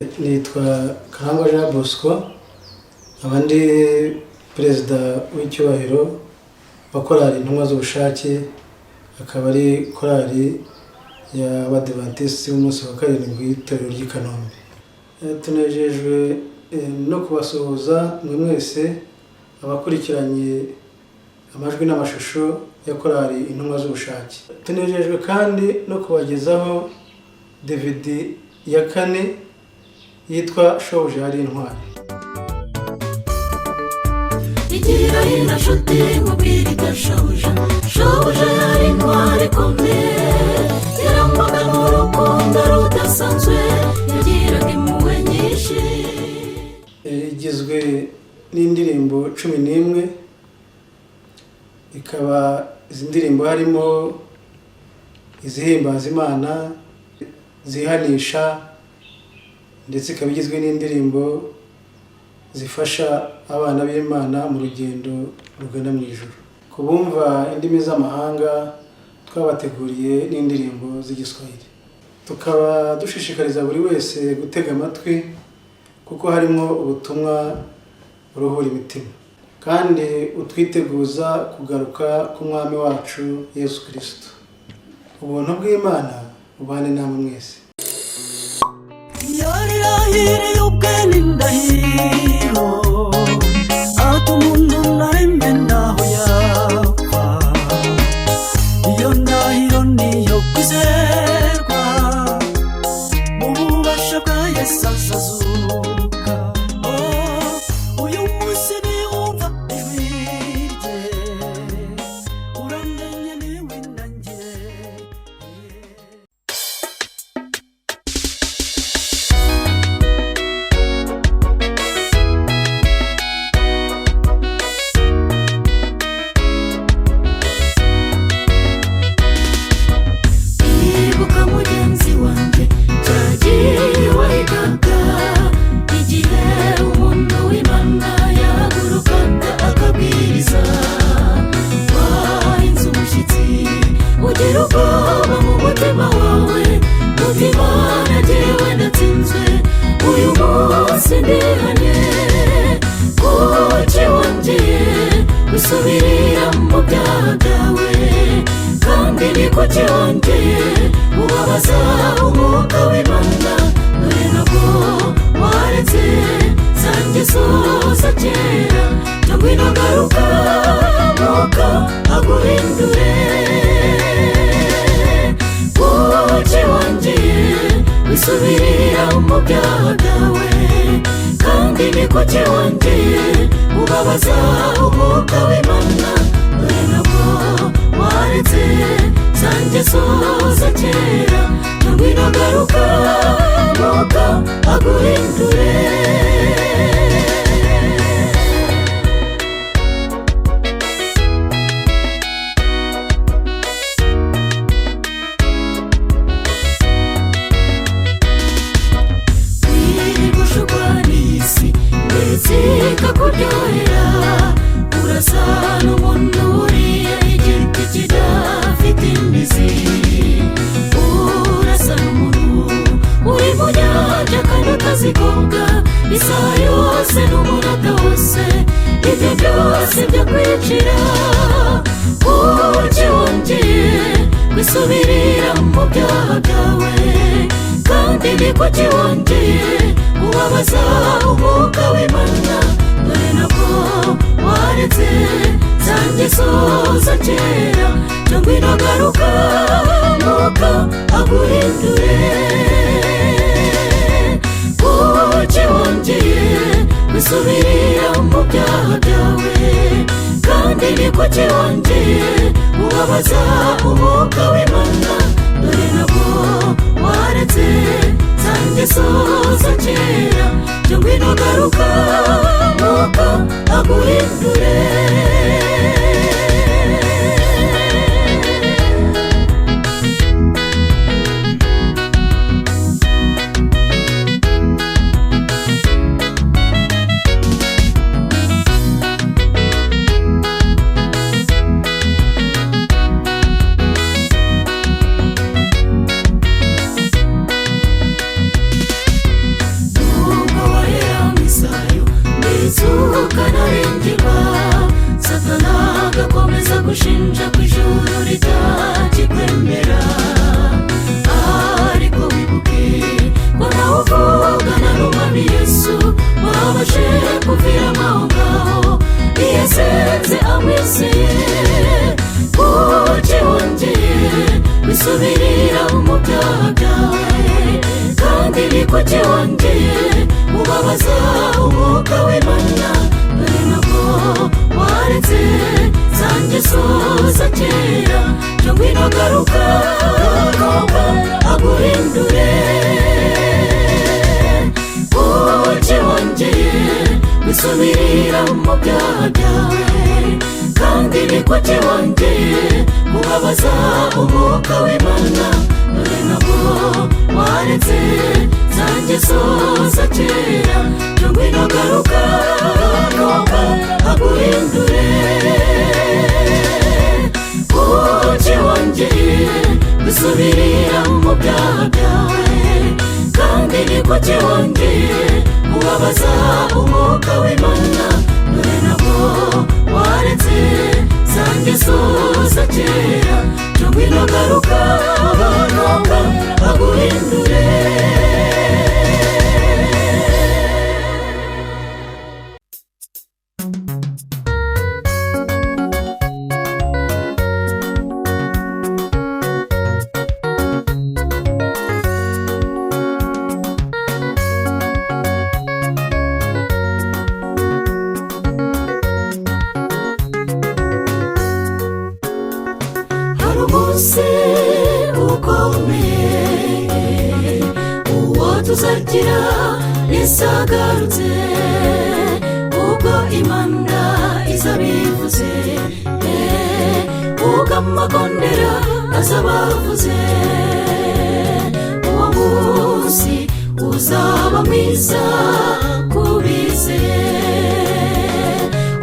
nitwa Karangwa Jean Bosco, abandi perezida w'icyubahiro wa korali intumwa z'ubushake, akaba ari korali y'Abadiventiste b'umunsi wa karindwi w'itorero ry'i Kanombe. Tunejejwe no kubasuhuza mwe mwese abakurikiranye amajwi n'amashusho ya korali intumwa z'ubushake. Tunejejwe kandi no kubagezaho DVD ya 4 yitwa Shobuja ari intwari. Igira ina nshuti mubwirika Shobuja ari intwari komeye, yarangwaga n'urukundo rudasanzwe, yagiraga impuhwe nyinshi. Igizwe n'indirimbo 11, ikaba izi ndirimbo harimo izihimbaza Imana, zihanisha, ndetse ikaba igizwe n'indirimbo zifasha abana b'Imana mu rugendo rugana mu ijuru. Ku bumva indimi z'amahanga twabateguriye n'indirimbo z'igiswahili. Tukaba dushishikariza buri wese gutega amatwi kuko harimo ubutumwa buruhura imitima kandi utwiteguza kugaruka k'umwami wacu Yesu Kristo. Ubuntu bw'Imana bubane namwe mwese. Yarahiriye ubwene indahiro, ati umuntu naremye naho yapfa. Iyo ndahiro niyo kwizerwa, mu bubasha bwa Yesu azazuka. Uyu munsi niwumva ijwi rye, uramenye niwe nanjye. Ibuka mugenzi wanjye cyagiye wahigaga, igihe umuntu w'Imana yahagurukaga akabwiriza. Wahinze umushyitsi ugira ubwoba mu mutima wawe, mutima nagiwe ndatsinzwe, uyu munsi ndihanye. Kuki wongeye gusubirira mu byaha byawe, kandi ni kuki wongeye ubabaza umwuka w'Imana? Dore nabwo waretse za ngeso za kera, ngwino garuka mwuka aguhindure. Kuki wongeye wisubirira mu byaha byawe, kandi ni kuki wongeye ubabaza umwuka w'Imana? Dore nabwo waretse za ngeso za kera, ngwino garuka mwuka aguhindure. Wirigushukwa n'isi ndetse ikakuryohera, urasa n'umuntu uriye igiti kidafite imizi. Urasa n'umuntu uri mu nyanja kandi utazikoga, isaha yose n'umunota wose, ibyo byose byo kwicira. Kuki wongeye kwisubirira mu byaha byawe, kandi ni kuki wongeye ubabaza umwuka w'Imana? Dore nabwo waretse za ngeso za kera, ngwino garuka mwuka aguhindure. Kuki wongeye kwisubirira mu byaha byawe, kandi ni kuki wongeye ubabaza umwuka w'Imana? Dore nabwo waretse za ngeso za kera, ngwino garuka mwuka aguhindure. uruhinja ku ijuru ritakikwemera, ariko wibuke ko nawe uvugana n'umwami Yesu wabashe kuviramo aho ngaho iyasenze amwizeye. Kuki wongeye wisubirira mu byaha byawe, kandi ni kuki wongeye ubabaza umwuka w'Imana, dore nabwo waretse za ngeso za kera. Cyo ngwino garuka aguhindure. Kuki wongeye wisubirira mu byaha byawe, kandi ni kuki wongeye ubabaza umwuka w'Imana, dore nabwo waretse za ngeso za kera. Cyo ngwino garuka aguhindure. Kuki wongeye wisubirira mu byaha byawe, kandi ni kuki wongeye ubabaza umwuka w'Imana, dore nabwo waretse za ngeso za kera. Cyo ngwino garuka aguhindure. Hari umunsi ukomeye uwo tuzagira nisagarutse, ubwo Imana izabivuze, ubwo amakondera azabavuze. Uwo munsi uzaba mwiza kubizeye,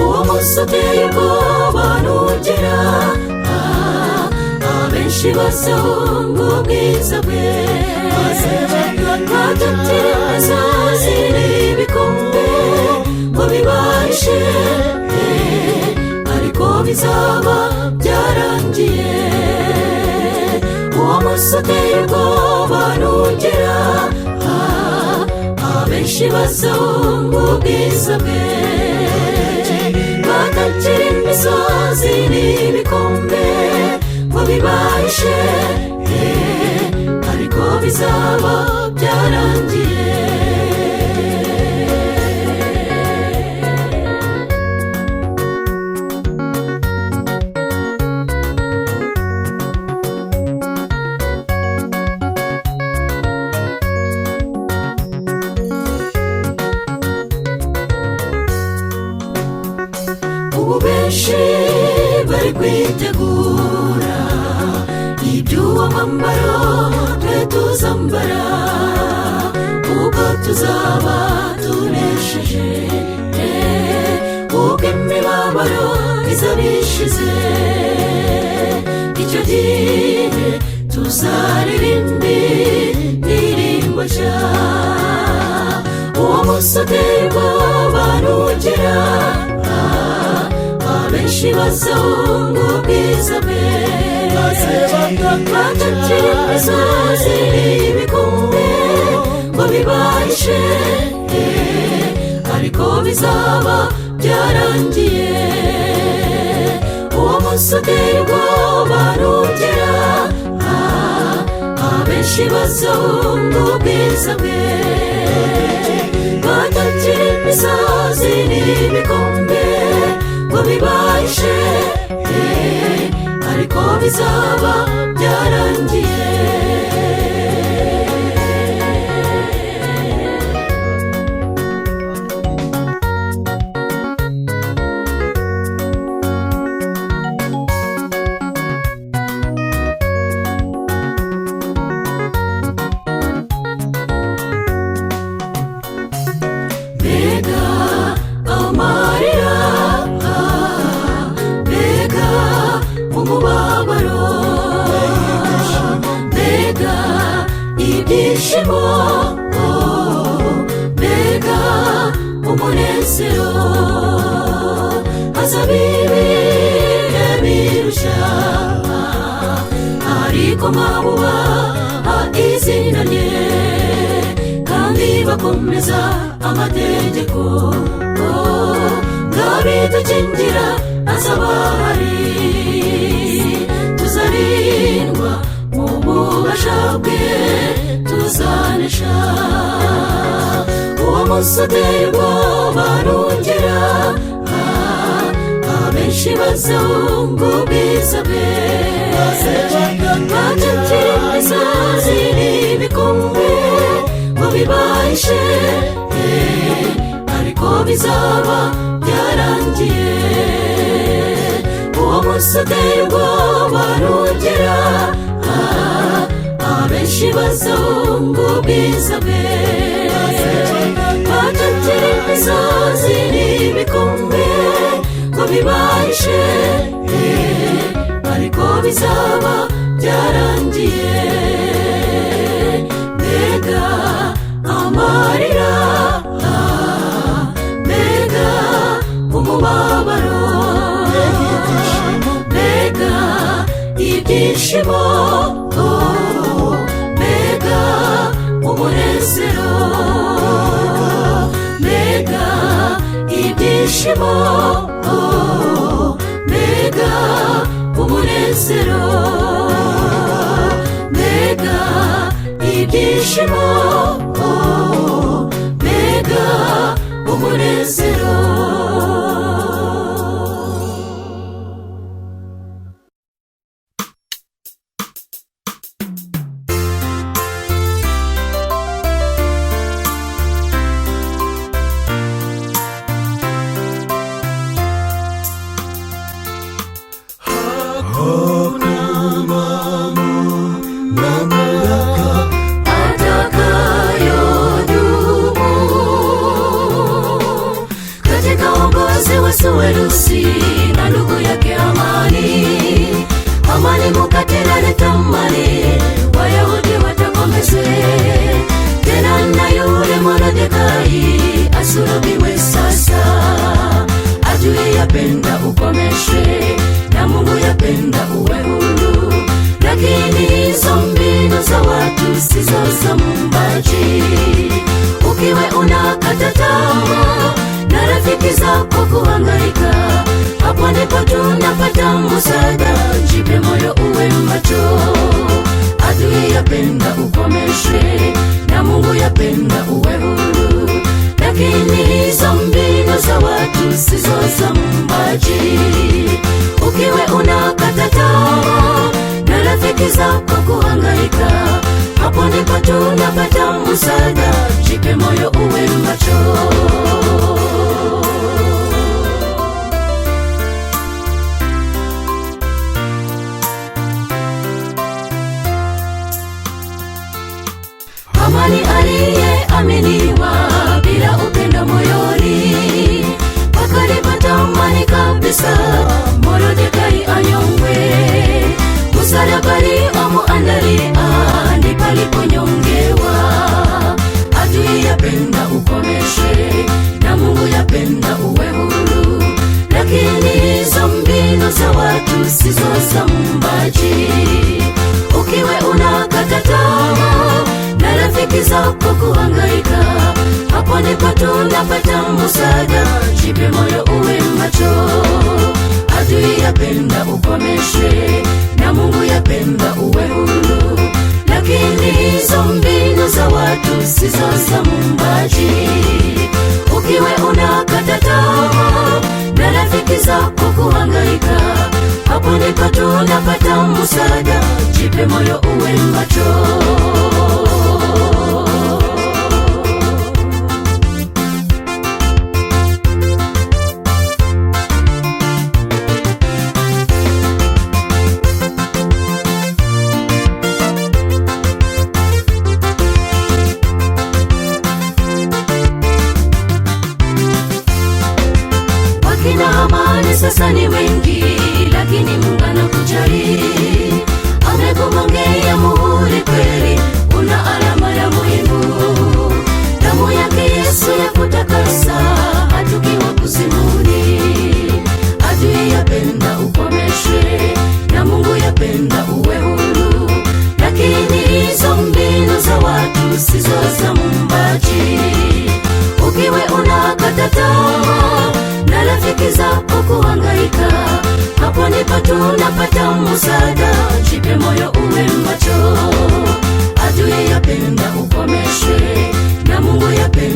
uwo munsi uteye ubwoba nugera, abenshi bazahunga ubwiza bwe, batatira imisozi n'ibikombe ngo bibahishe, ariko bizaba byarangiye. Uwo munsi uteye ubwoba nugera, abenshi bazahunga ubwiza bwe, batatira imisozi n'ibikombe ngo bibahishe, ariko bizaba byarangiye. Ubu benshi bari kwitegura iby'uwo mwambaro twe tuzambara, ubwo tuzaba tunesheje, ubwo imibabaro izaba ishize. Icyo gihe tuzaririmba indirimbo nshya. Uwo munsi uteye ubwoba nugera, abenshi bazahunga ubwiza bwe, batatira imisozi n'ibikombe ngo bibahishe, ariko bizaba byarangiye. Uwo munsi uteye ubwoba nugera, abenshi bazahunga ubwiza bwe, batatira imisozi n'ibikombe ngo bibahishe, ariko bizaba byarangiye. Mbega amarira, mbega umubabaro, mbega ibyishimo, mbega umunezero. Hazaba ibihe birushya ariko mabubaha izina rye kandi bakomeza amategeko ngabidukingira azabahari tuzarindwa mu bubasha bwe tuzanesha uwo munsi uteye ubwoba nugera abenshi bazumva ubwiza bwe bacakira imisozi n'ibikombe ngo bibahishe ariko bizaba byarangiye uwo munsi uteye ubwoba nugera abenshi bazumva ubwiza bwe bacakira imisozi n'ibikombe ngo bibahishe ariko bizaba byarangiye mbega amarira mbega umubabaro mbega ibyishimo mbega umunezero mbega ibyishimo mbega umunezero mbega ibyishimo mbega umunezero Suwerusi na ndugu yake Amani mukate na tamani Wayahudi watakomezwe tena na yule Mordekai asulubiwe sasa ajue yapenda ukomeshwe na Mungu yapenda uwe huru lakini hizo mbinu za watu sizo za Muumbaji ukiwe unakata tamaa na rafiki zako kuhangaika hapo ndipo tunapata msaada jipe moyo uwe macho adui yapenda ukomeshwe na Mungu yapenda uwe huru lakini hizo mbinu za watu sizo za Muumbaji ukiwe unakata tamaa na rafiki zako kuhangaika hapo ndipo tunapata msaada jipe moyo uwe macho Amani aliyeaminiwa bila upendo moyoni pakalipatamani kabisa Mordekai anyongwe msalabani amuandalia ni paliponyongewa adui yapenda ukomeshwe na Mungu yapenda uwe huru lakini hizo mbinu za watu sizo za Muumbaji ukiwe unakata tamaa na rafiki zako kuhangaika hapo ndipo tunapata msaada jipe moyo uwe macho adui yapenda ukomeshwe na Mungu yapenda uwe huru lakini hizo mbinu za watu sizo za Muumbaji ukiwe unakata tamaa na rafiki zako kuhangaika hapo ndipo tunapata msaada jipe moyo uwe macho sasa ni wengi lakini Mungu anakujali amekugongea muhuri kweli una alama ya muhimu damu yake Yesu yakutakasa hatukiwa kuzimuni adui yapenda ukomeshwe na Mungu yapenda uwe huru unapohangaika, hapo ndipo tunapata msaada. Jipe moyo, uwe macho, adui yapenda ukomeshwe, na Mungu yapenda